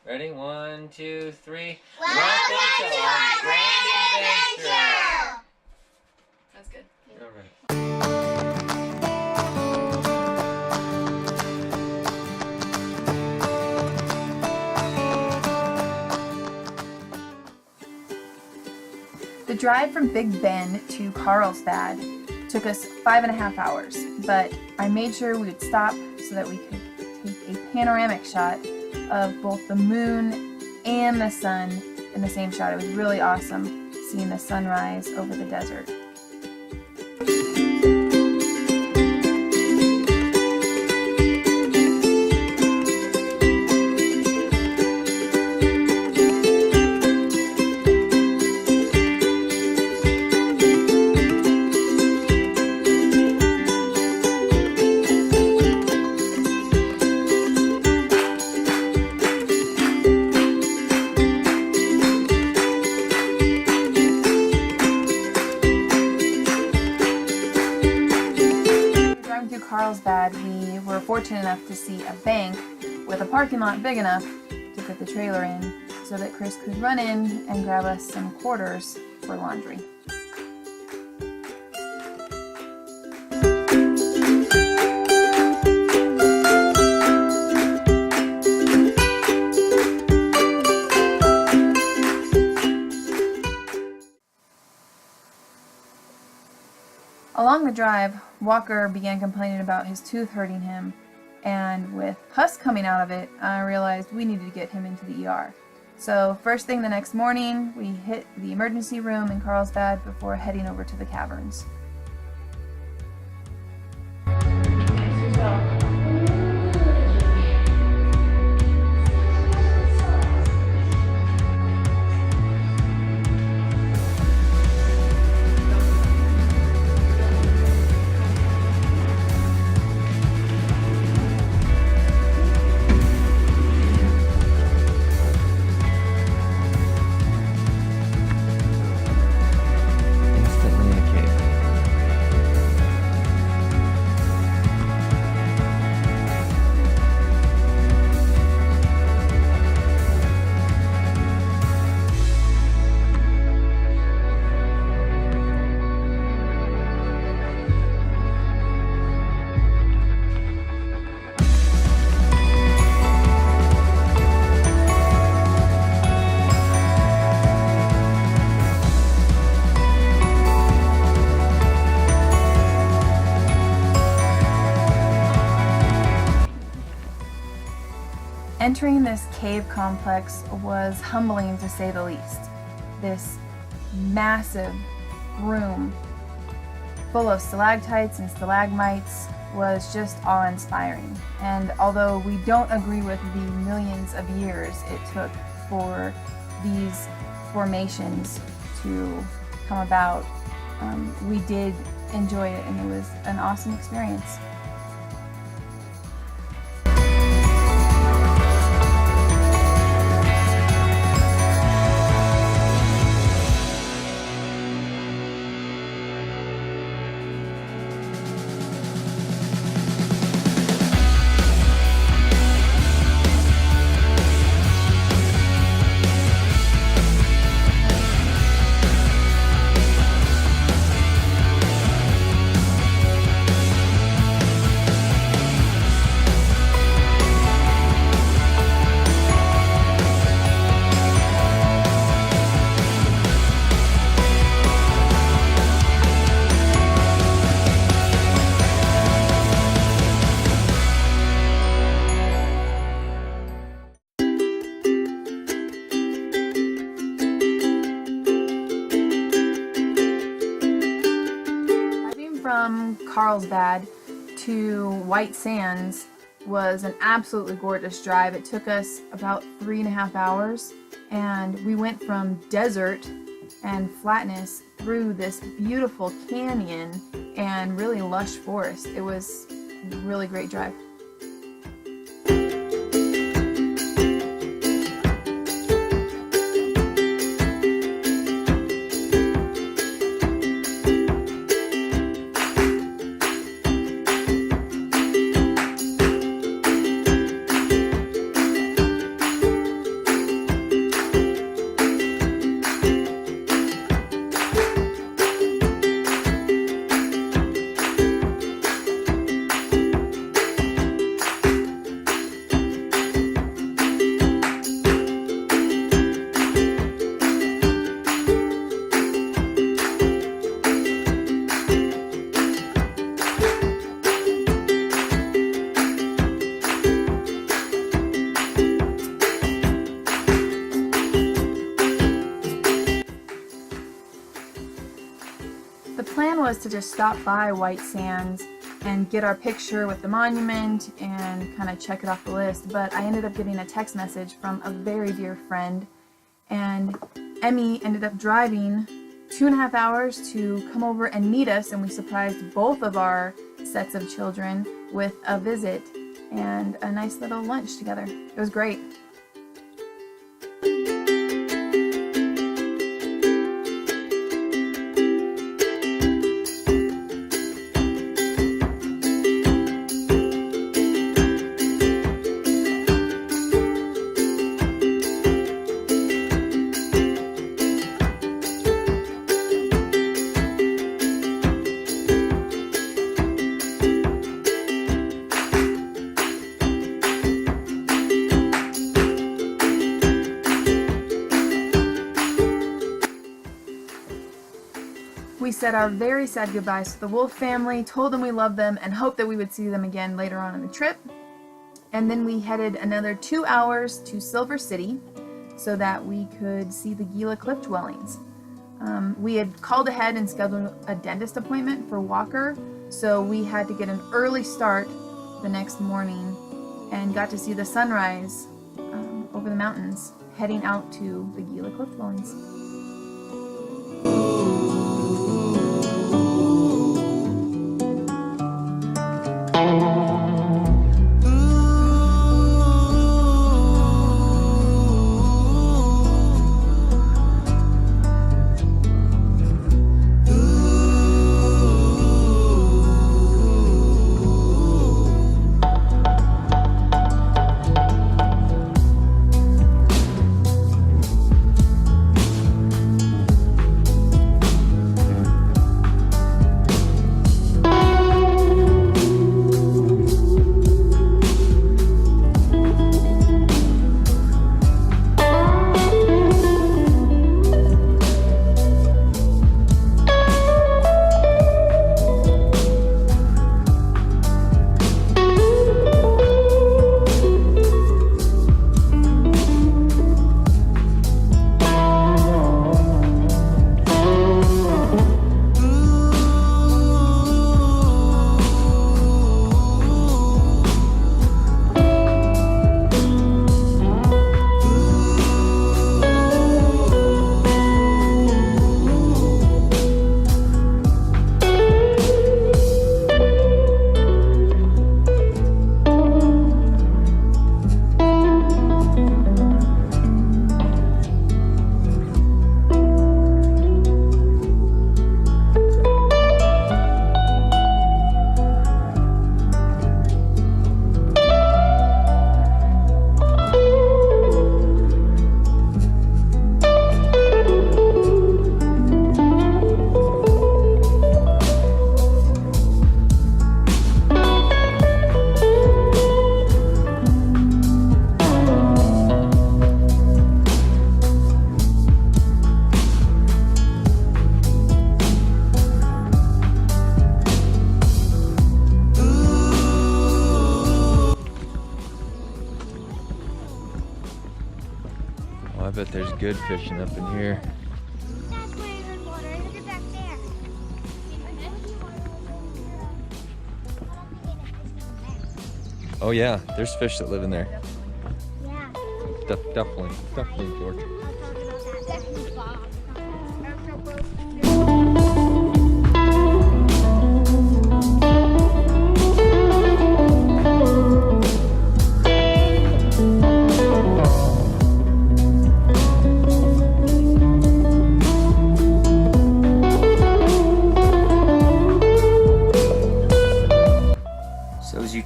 Ready? 1, 2, 3. Welcome to our grand adventure! That's good. All right. The drive from Big Bend to Carlsbad took us 5.5 hours, but I made sure we would stop so that we could take a panoramic shot of both the moon and the sun in the same shot. It was really awesome seeing the sunrise over the desert. Carlsbad, we were fortunate enough to see a bank with a parking lot big enough to put the trailer in so that Chris could run in and grab us some quarters for laundry. Along the drive, Walker began complaining about his tooth hurting him, and with pus coming out of it, I realized we needed to get him into the ER. So first thing the next morning, we hit the emergency room in Carlsbad before heading over to the caverns. Entering this cave complex was humbling to say the least. This massive room full of stalactites and stalagmites was just awe-inspiring. And although we don't agree with the millions of years it took for these formations to come about, we did enjoy it, and it was an awesome experience. From Carlsbad to White Sands was an absolutely gorgeous drive. It took us about 3.5 hours, and we went from desert and flatness through this beautiful canyon and really lush forest. It was a really great drive. was to just stop by White Sands and get our picture with the monument and kind of check it off the list, but I ended up getting a text message from a very dear friend, and Emmy ended up driving 2.5 hours to come over and meet us, and we surprised both of our sets of children with a visit and a nice little lunch together. It was great. We said our very sad goodbyes to the Wolf family, told them we loved them, and hoped that we would see them again later on in the trip. And then we headed another 2 hours to Silver City so that we could see the Gila cliff dwellings. We had called ahead and scheduled a dentist appointment for Walker, so we had to get an early start the next morning and got to see the sunrise over the mountains, heading out to the Gila cliff dwellings. I bet there's good fishing up in here. That's where you heard water. Look at back there. Oh yeah, there's fish that live in there. Yeah. Definitely, George. I'll talk about that. Definitely Bob.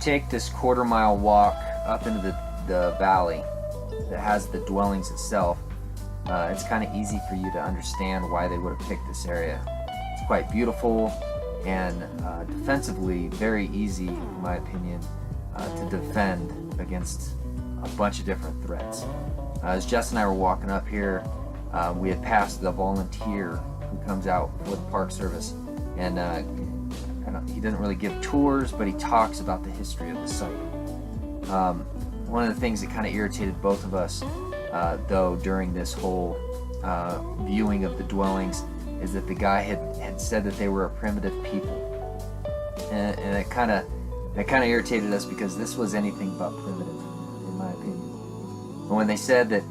Take this 1/4 mile walk up into the valley that has the dwellings itself, it's kind of easy for you to understand why they would have picked this area. It's quite beautiful and defensively very easy, in my opinion, to defend against a bunch of different threats. As Jess and I were walking up here, we had passed the volunteer who comes out for the Park Service, and he doesn't really give tours, but he talks about the history of the site. One of the things that kind of irritated both of us, though, during this whole viewing of the dwellings, is that the guy had said that they were a primitive people, and it kind of irritated us because this was anything but primitive, in my opinion. But when they said that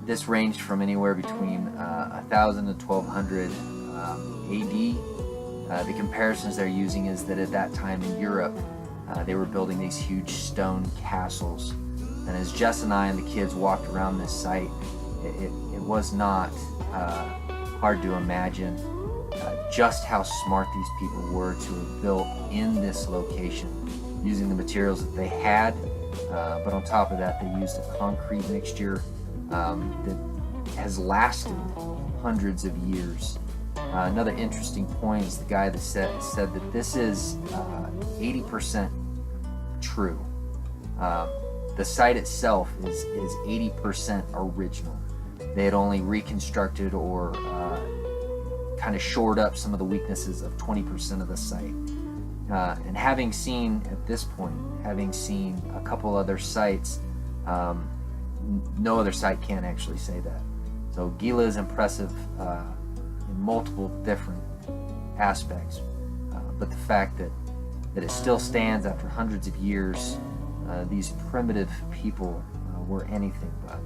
this ranged from anywhere between 1,000 to 1,200 AD, the comparisons they're using is that at that time in Europe, they were building these huge stone castles. And as Jess and I and the kids walked around this site, it was not hard to imagine just how smart these people were to have built in this location using the materials that they had, but on top of that they used a concrete mixture that has lasted hundreds of years. Another interesting point is the guy that said that this is 80% true. The site itself is 80% original. They had only reconstructed or kind of shored up some of the weaknesses of 20% of the site. And having seen, at this point, a couple other sites, no other site can actually say that. So Gila is impressive in multiple different aspects, but the fact that it still stands after hundreds of years, these primitive people were anything but.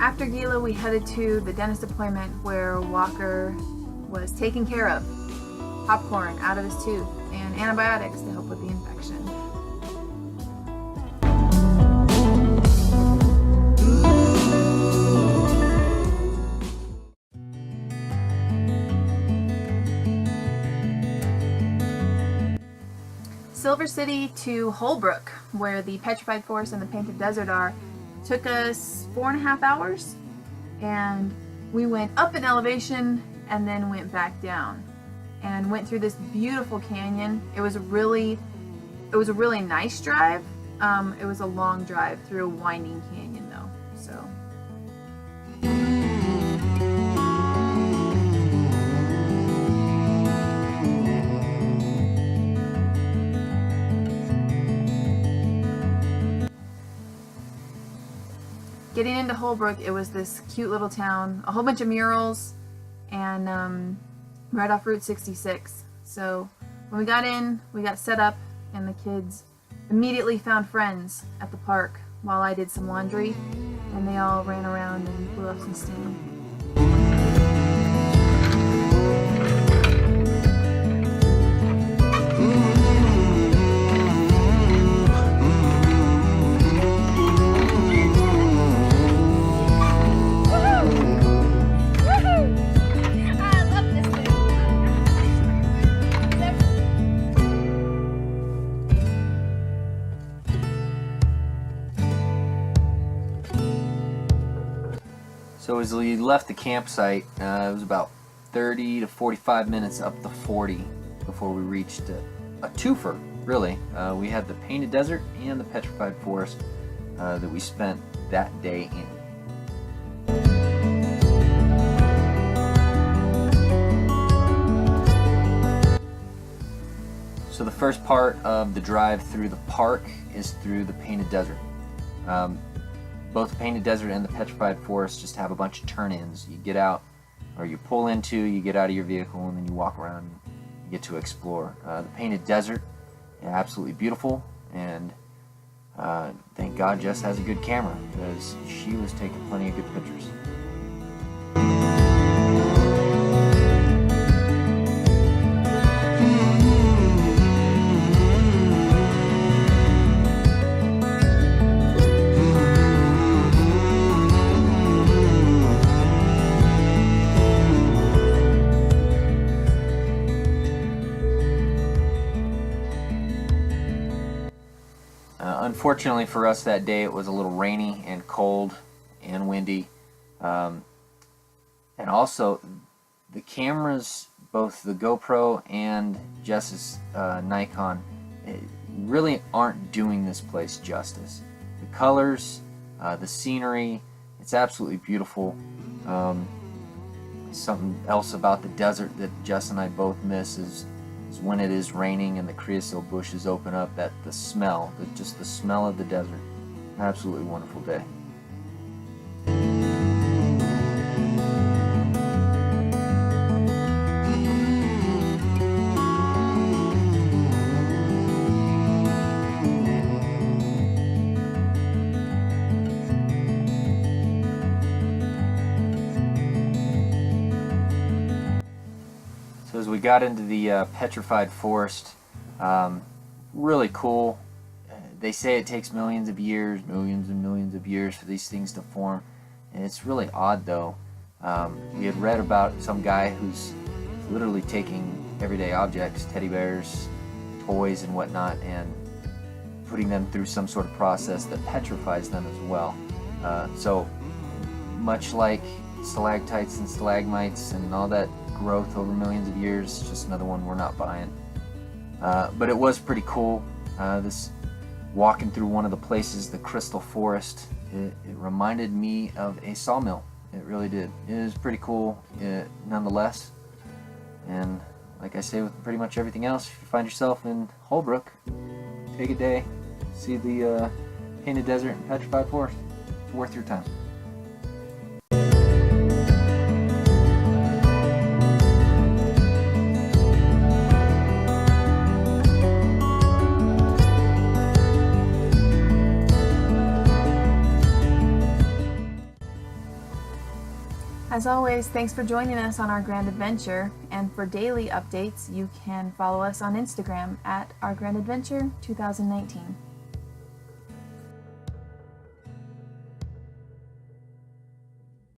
After Gila, we headed to the dentist appointment where Walker was taken care of. Popcorn out of his tooth and antibiotics to help with the infection. Silver City to Holbrook, where the Petrified Forest and the Painted Desert are, took us 4.5 hours, and we went up in elevation and then went back down and went through this beautiful canyon. It was a really nice drive. It was a long drive through a winding canyon though, so. Getting into Holbrook, it was this cute little town, a whole bunch of murals, and right off Route 66. So when we got in, we got set up, and the kids immediately found friends at the park while I did some laundry, and they all ran around and blew up some steam. So as we left the campsite, it was about 30 to 45 minutes up the 40 before we reached a twofer, really. We had the Painted Desert and the Petrified Forest that we spent that day in. So the first part of the drive through the park is through the Painted Desert. Both the Painted Desert and the Petrified Forest just have a bunch of turn-ins. You get out, or you pull into, you get out of your vehicle, and then you walk around and you get to explore. The Painted Desert, absolutely beautiful, and thank God Jess has a good camera, because she was taking plenty of good pictures. Unfortunately for us that day, it was a little rainy and cold and windy. And also, the cameras, both the GoPro and Jess's Nikon, really aren't doing this place justice. The colors, the scenery, it's absolutely beautiful. Something else about the desert that Jess and I both miss is when it is raining and the creosote bushes open up, that the smell, just the smell of the desert. Absolutely wonderful day. So as we got into the Petrified Forest, really cool. They say it takes millions and millions of years for these things to form, and it's really odd though. We had read about some guy who's literally taking everyday objects, teddy bears, toys and whatnot, and putting them through some sort of process that petrifies them as well. So much like stalactites and stalagmites and all that growth over millions of years, just another one we're not buying. But it was pretty cool. This walking through one of the places, the Crystal Forest, it reminded me of a sawmill. It really did. It is pretty cool nonetheless. And like I say with pretty much everything else, if you find yourself in Holbrook, take a day, see the Painted Desert and Petrified Forest. It's worth your time. As always, thanks for joining us on our grand adventure, and for daily updates, you can follow us on Instagram at Our Grand Adventure 2019.